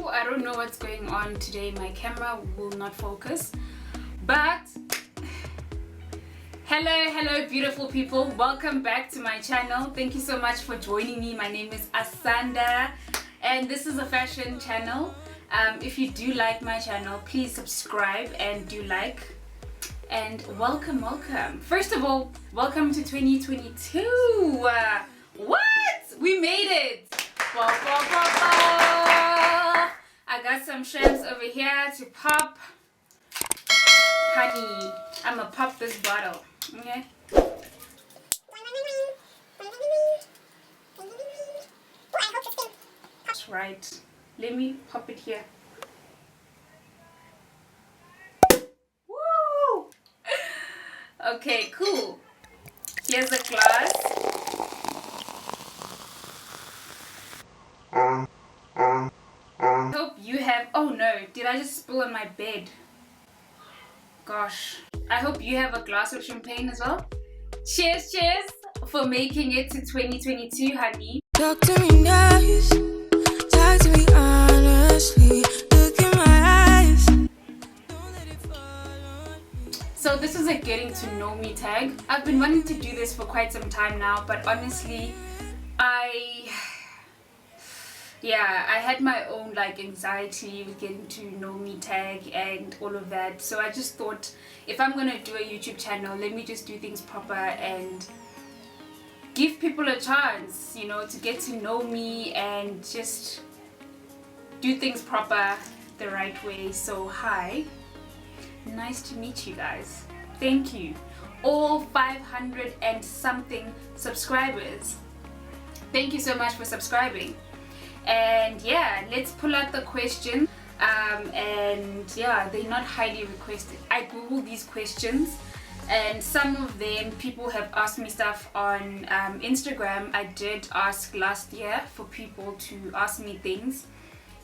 I don't know what's going on today. My camera will not focus. But hello beautiful people. Welcome back to my channel. Thank you so much for joining me. My name is Asanda and this is a fashion channel. If you do like my channel, please subscribe and do like. And welcome. First of all, welcome to 2022. What? We made it. I got some shrimps over here to pop. Honey, I'ma pop this bottle. Okay. That's right. Let me pop it here. Woo! Okay, cool. Here's a glass. Hope you have. Oh no, did I just spill on my bed? Gosh. I hope you have a glass of champagne as well. Cheers for making it to 2022, honey. Talk to me nice, talk to me honestly, look in my eyes. Don't let it fall on me. So this is a getting to know me tag. I've been wanting to do this for quite some time now, but honestly, I had my own anxiety with getting to know me tag and all of that. So I just thought, if I'm gonna do a YouTube channel, let me just do things proper and give people a chance, to get to know me and just do things proper the right way. So hi, nice to meet you guys. Thank you, all 500 and something subscribers. Thank you so much for subscribing. And yeah, let's pull out the questions. And yeah, they're not highly requested. I googled these questions and some of them people have asked me stuff on Instagram. I did ask last year for people to ask me things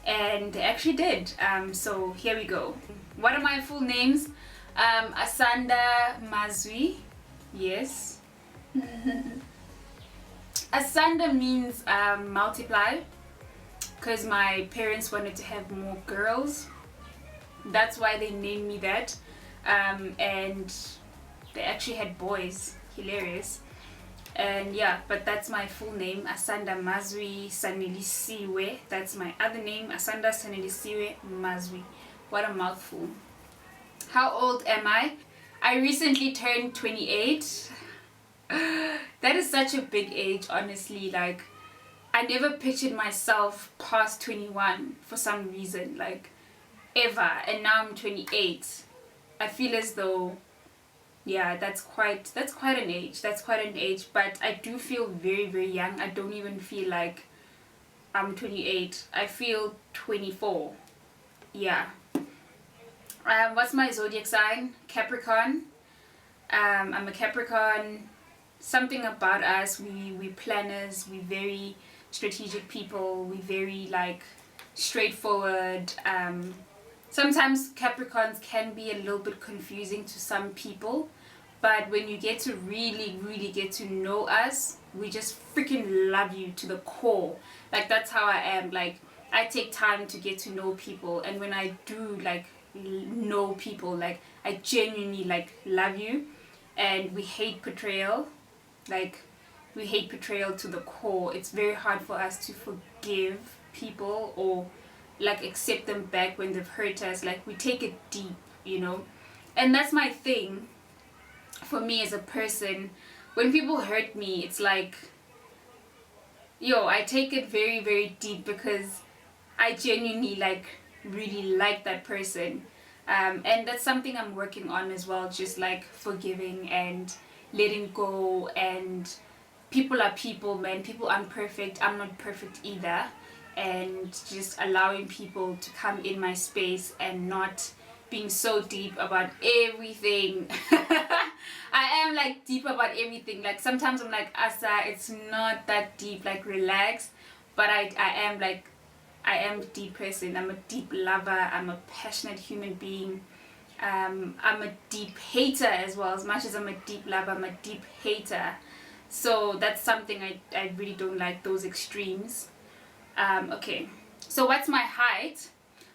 and they actually did. So here we go. What are my full names? Asanda Mazwi. Yes. Asanda means multiply, because my parents wanted to have more girls. That's why they named me that. And they actually had boys. Hilarious. And yeah, but that's my full name, Asanda Mazwi Sanelisiwe. That's my other name, Asanda Sanelisiwe Mazwi. What a mouthful. How old am I? I recently turned 28. That is such a big age, honestly. I never pictured myself past 21 for some reason, ever, and now I'm 28. I feel as though, yeah, that's quite an age. But I do feel very, very young. I don't even feel like I'm 28. I feel 24. Yeah. What's my zodiac sign? Capricorn. I'm a Capricorn. Something about us, we planners, we very strategic people, we very straightforward. Sometimes Capricorns can be a little bit confusing to some people, but when you get to really get to know us, we just freaking love you to the core. That's how I am. I take time to get to know people, and when I do know people, I genuinely love you. And we hate betrayal. We hate betrayal to the core. It's very hard for us to forgive people or accept them back when they've hurt us. We take it deep, and that's my thing. For me as a person, when people hurt me, it's I take it very, very deep, because I genuinely really like that person. And that's something I'm working on as well, just forgiving and letting go. And people are people, man. People aren't perfect. I'm not perfect either. And just allowing people to come in my space and not being so deep about everything. I am deep about everything. Sometimes I'm Asa, it's not that deep, relax. But I am a deep person. I'm a deep lover. I'm a passionate human being. I'm a deep hater as well. As much as I'm a deep lover, I'm a deep hater. So that's something I really don't like, those extremes. Okay, So what's my height?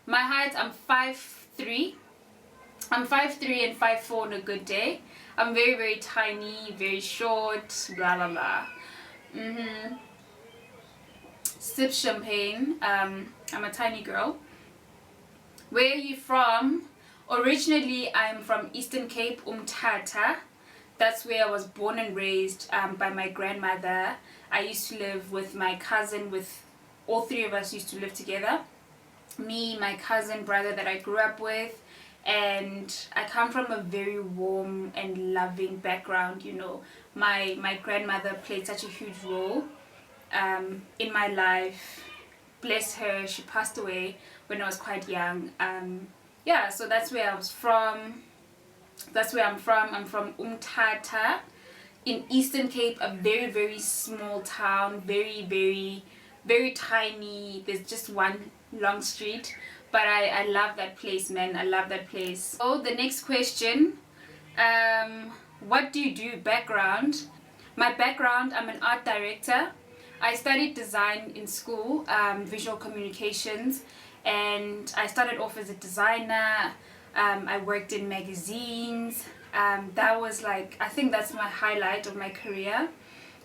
My height, I'm 5'3". I'm 5'3" and 5'4" on a good day. I'm very, very tiny, very short, blah, blah, blah. Sip champagne. I'm a tiny girl. Where are you from? Originally, I'm from Eastern Cape, Umtata. That's where I was born and raised by my grandmother. I used to live with my cousin, with all three of us used to live together. Me, my cousin, brother that I grew up with, and I come from a very warm and loving background. You know, my grandmother played such a huge role in my life. Bless her, she passed away when I was quite young. Yeah, so that's where I was from. That's where I'm from. I'm from Umtata in Eastern Cape, a very, very small town, very, very, very tiny. There's just one long street, but I love that place, man. I love that place. So the next question, what do you do? Background. My background, I'm an art director. I studied design in school, visual communications, and I started off as a designer. I worked in magazines. That was like, I think that's my highlight of my career.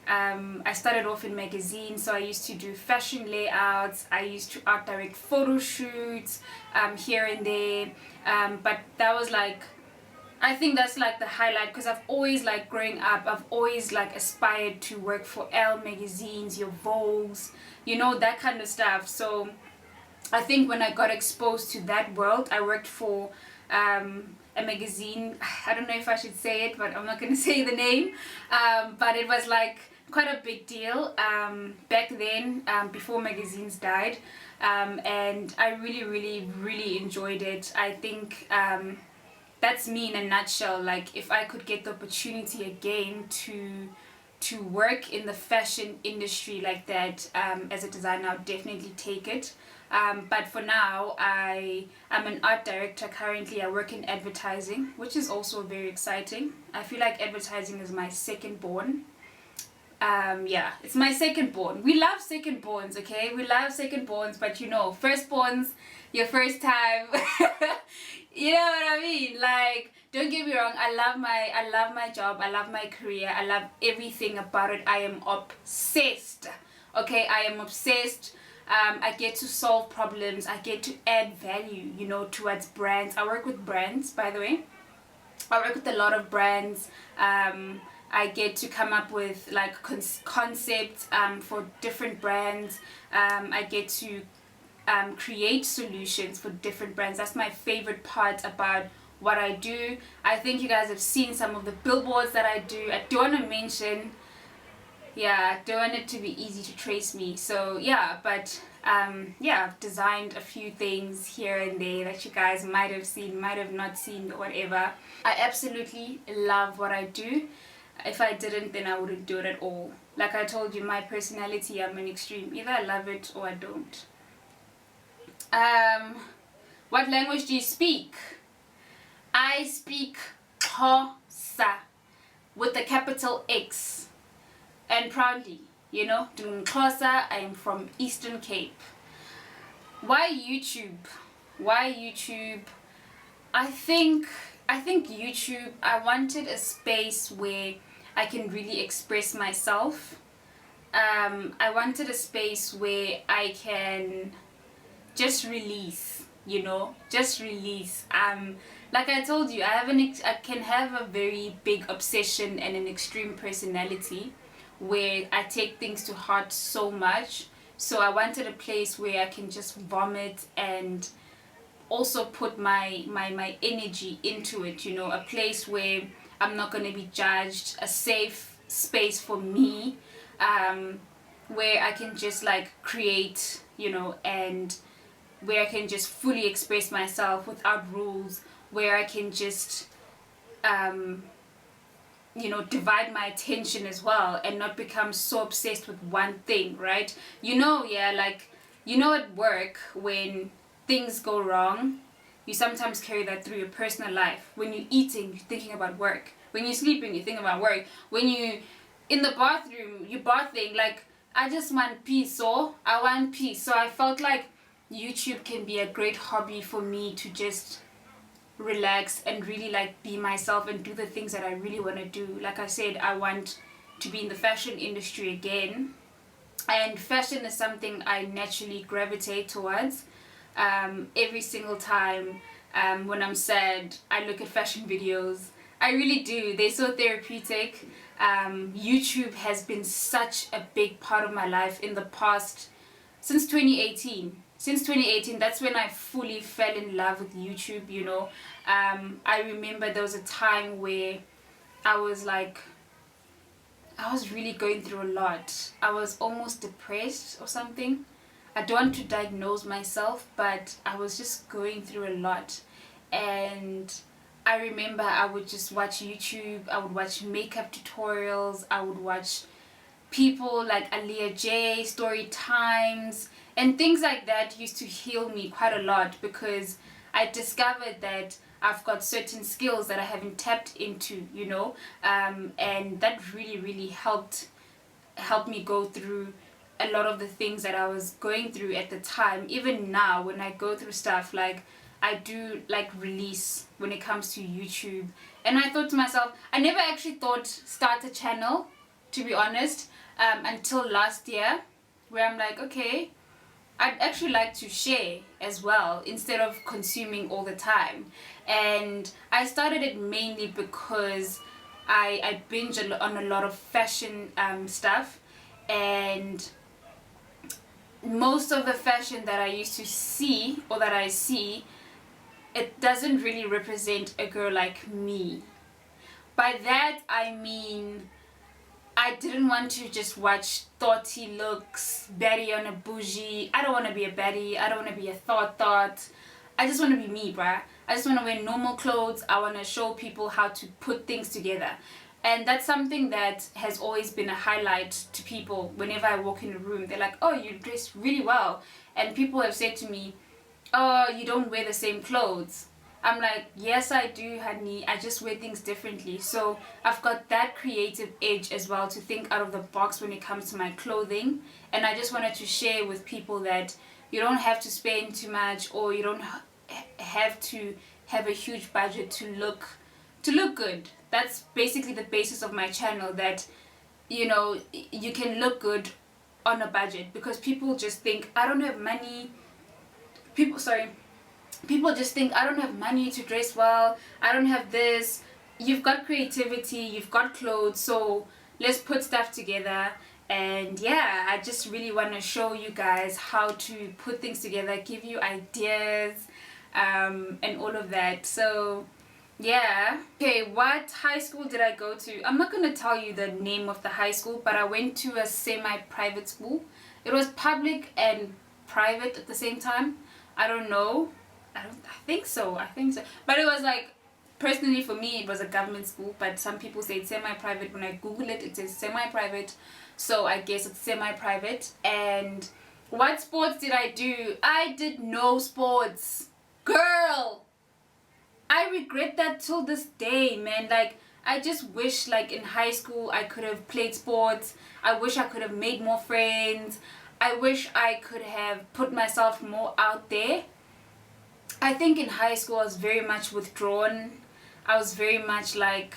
I started off in magazines, so I used to do fashion layouts. I used to art direct photo shoots here and there. But that was like, I think that's like the highlight, because I've always, like, growing up, I've always like aspired to work for Elle magazines, your Vogues, you know, that kind of stuff. So I think when I got exposed to that world, I worked for a magazine. I don't know if I should say it, but I'm not going to say the name. But it was like quite a big deal back then, before magazines died. And I really, really, really enjoyed it. I think that's me in a nutshell. Like, if I could get the opportunity again to work in the fashion industry like that, as a designer, I would definitely take it. But for now, I'm an art director currently. I work in advertising, which is also very exciting. I feel like advertising is my second born. Yeah, it's my second born. We love second borns, okay? We love second borns, but you know, firstborns, your first time. You know what I mean? Like, don't get me wrong, I love my job, I love my career, I love everything about it. I am obsessed. Okay, I am obsessed. I get to solve problems, I get to add value, you know, towards brands. I work with brands, by the way. I work with a lot of brands. I get to come up with like concepts for different brands. I get to create solutions for different brands. That's my favorite part about what I do. I think you guys have seen some of the billboards that I do. I don't want to mention, yeah, I don't want it to be easy to trace me. So yeah, but yeah, I've designed a few things here and there that you guys might have seen, might have not seen, whatever. I absolutely love what I do. If I didn't, then I wouldn't do it at all. Like I told you, my personality, I'm an extreme. Either I love it or I don't. What language do you speak? I speak Xhosa with a capital X, and proudly, you know, Xhosa. I am from Eastern Cape. Why YouTube? Why YouTube? I think YouTube, I wanted a space where I can really express myself. I wanted a space where I can just release, you know, just release. Like I told you, I can have a very big obsession and an extreme personality where I take things to heart so much. So I wanted a place where I can just vomit and also put my energy into it, you know, a place where I'm not going to be judged, a safe space for me, where I can just like create, you know, and where I can just fully express myself without rules, where I can just you know, divide my attention as well and not become so obsessed with one thing, right? You know, yeah, like, you know, at work when things go wrong, you sometimes carry that through your personal life. When you're eating, you're thinking about work. When you're sleeping, you're thinking about work. When you in the bathroom, you're bathing. Like, I just want peace, so I want peace. So I felt like YouTube can be a great hobby for me to just relax and really like be myself and do the things that I really want to do. Like I said, I want to be in the fashion industry again, and fashion is something I naturally gravitate towards. Every single time when I'm sad, I look at fashion videos. I really do. They're so therapeutic. YouTube has been such a big part of my life in the past, since 2018. Since 2018, that's when I fully fell in love with YouTube, you know. I remember there was a time where I was really going through a lot. I was almost depressed or something. I don't want to diagnose myself, but I was just going through a lot. And I remember I would just watch YouTube, I would watch makeup tutorials, I would watch people like Aliyah J, story times, and things like that used to heal me quite a lot, because I discovered that I've got certain skills that I haven't tapped into, you know, and that really helped me go through a lot of the things that I was going through at the time. Even now, when I go through stuff, like I do like release when it comes to YouTube. And I thought to myself, I never actually thought start a channel, to be honest, until last year, where I'm like, okay, I'd actually like to share as well instead of consuming all the time. And I started it mainly because I binge on a lot of fashion stuff, and most of the fashion that I used to see, or that I see, it doesn't really represent a girl like me. By that I mean, I didn't want to just watch thoughty looks, baddie on a bougie. I don't want to be a baddie. I don't want to be a thought. I just want to be me, bruh. I just want to wear normal clothes. I want to show people how to put things together. And that's something that has always been a highlight to people. Whenever I walk in a room, they're like, oh, you dress really well. And people have said to me, oh, you don't wear the same clothes. I'm like, yes I do, honey, I just wear things differently. So I've got that creative edge as well, to think out of the box when it comes to my clothing. And I just wanted to share with people that you don't have to spend too much, or you don't have to have a huge budget to look good. That's basically the basis of my channel, that you know, you can look good on a budget, because people just think I don't have money. People just think I don't have money to dress well, I don't have this. You've got creativity, you've got clothes, so let's put stuff together. And yeah, I just really want to show you guys how to put things together, give you ideas, and all of that. So yeah. Okay, what high school did I go to? I'm not gonna tell you the name of the high school, but I went to a semi-private school. It was public and private at the same time. I don't know. I think so. But it was like, personally for me, it was a government school, but some people say it's semi-private. When I Google it, it says semi-private. So I guess it's semi-private. And what sports did I do? I did no sports. Girl! I regret that till this day, man. Like, I just wish, like, in high school I could have played sports. I wish I could have made more friends. I wish I could have put myself more out there. I think in high school I was very much withdrawn. I was very much like,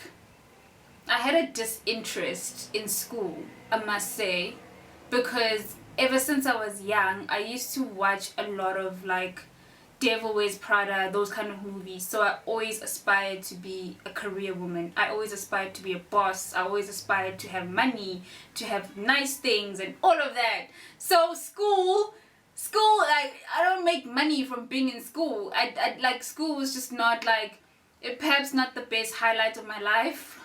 I had a disinterest in school, I must say, because ever since I was young, I used to watch a lot of like Devil Wears Prada, those kind of movies. So I always aspired to be a career woman. I always aspired to be a boss. I always aspired to have money, to have nice things and all of that. So school, like, I don't make money from being in school. I like, school was just not like, perhaps not the best highlight of my life.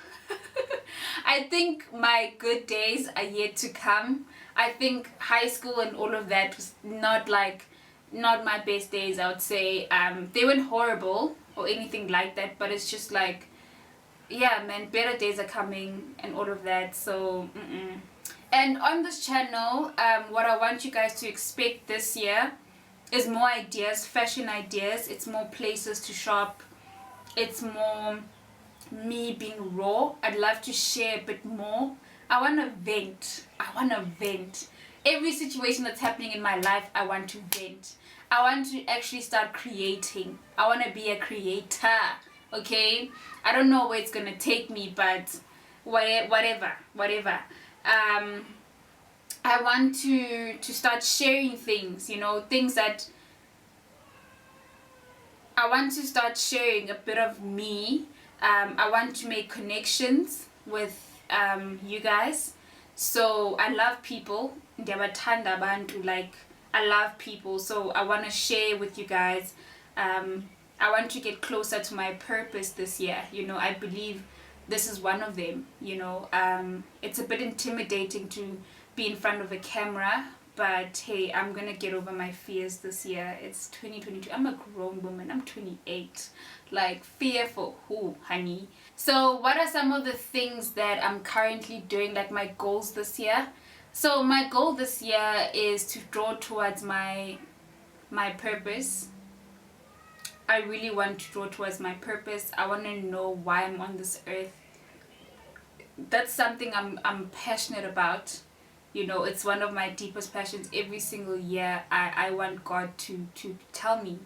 I think my good days are yet to come. I think high school and all of that was not my best days, I would say. They weren't horrible or anything like that, but it's just like, yeah, man, better days are coming and all of that. So And on this channel, what I want you guys to expect this year is more ideas, fashion ideas. It's more places to shop. It's more me being raw. I'd love to share a bit more. I want to vent. Every situation that's happening in my life, I want to vent. I want to actually start creating. I want to be a creator. Okay, I don't know where it's gonna take me, but whatever. I want to start sharing things, things that I want to start sharing a bit of me. I want to make connections with you guys. So I love people. Ndiyabathanda abantu, like I love people. So I want to share with you guys. I want to get closer to my purpose this year. I believe this is one of them. It's a bit intimidating to be in front of a camera, but hey, I'm gonna get over my fears this year. It's 2022. I'm a grown woman. I'm 28. Like, fearful. Who, honey? So what are some of the things that I'm currently doing, like my goals this year? So my goal this year is to draw towards my purpose. I really want to draw towards my purpose. I want to know why I'm on this earth. That's something I'm passionate about. It's one of my deepest passions. Every single year I want God to tell me,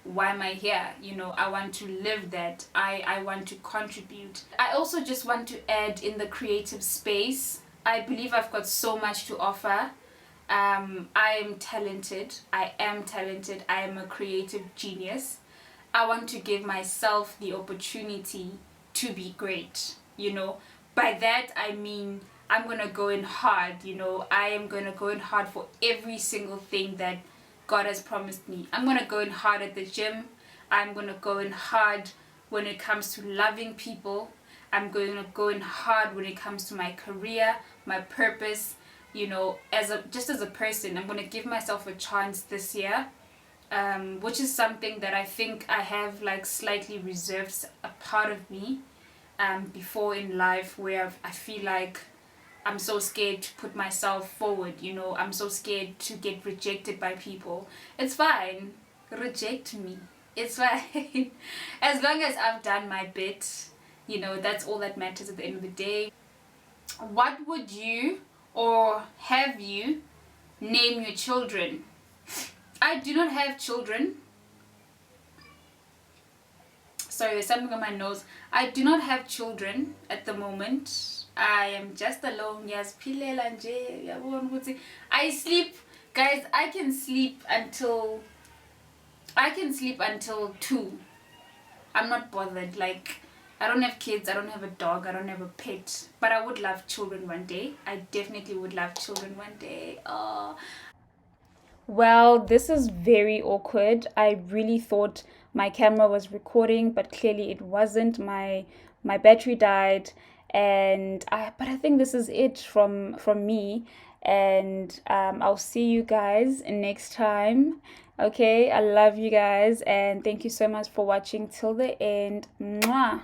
why am I here? I want to live that. I want to contribute. I also just want to add in the creative space. I believe I've got so much to offer. I am talented. I am a creative genius. I want to give myself the opportunity to be great. By that I mean I'm gonna go in hard. I am gonna go in hard for every single thing that God has promised me. I'm gonna go in hard at the gym. I'm gonna go in hard when it comes to loving people. I'm going to go in hard when it comes to my career, my purpose. As a person, I'm gonna give myself a chance this year, which is something that I think I have like slightly reserved a part of me before in life, where I feel like I'm so scared to put myself forward. I'm so scared to get rejected by people. It's fine, reject me, it's fine. As long as I've done my bit, that's all that matters at the end of the day. What would you, or have you, name your children? I do not have children. Sorry, there's something on my nose. I do not have children at the moment. I am just alone. Yes, I sleep, guys. I can sleep until 2. I'm not bothered. Like, I don't have kids, I don't have a dog, I don't have a pet, but I would love children one day. I definitely would love children one day. Oh. Well, this is very awkward. I really thought my camera was recording, but clearly it wasn't. My battery died, but I think this is it from me. And I'll see you guys next time. Okay, I love you guys, and thank you so much for watching till the end. Mwah.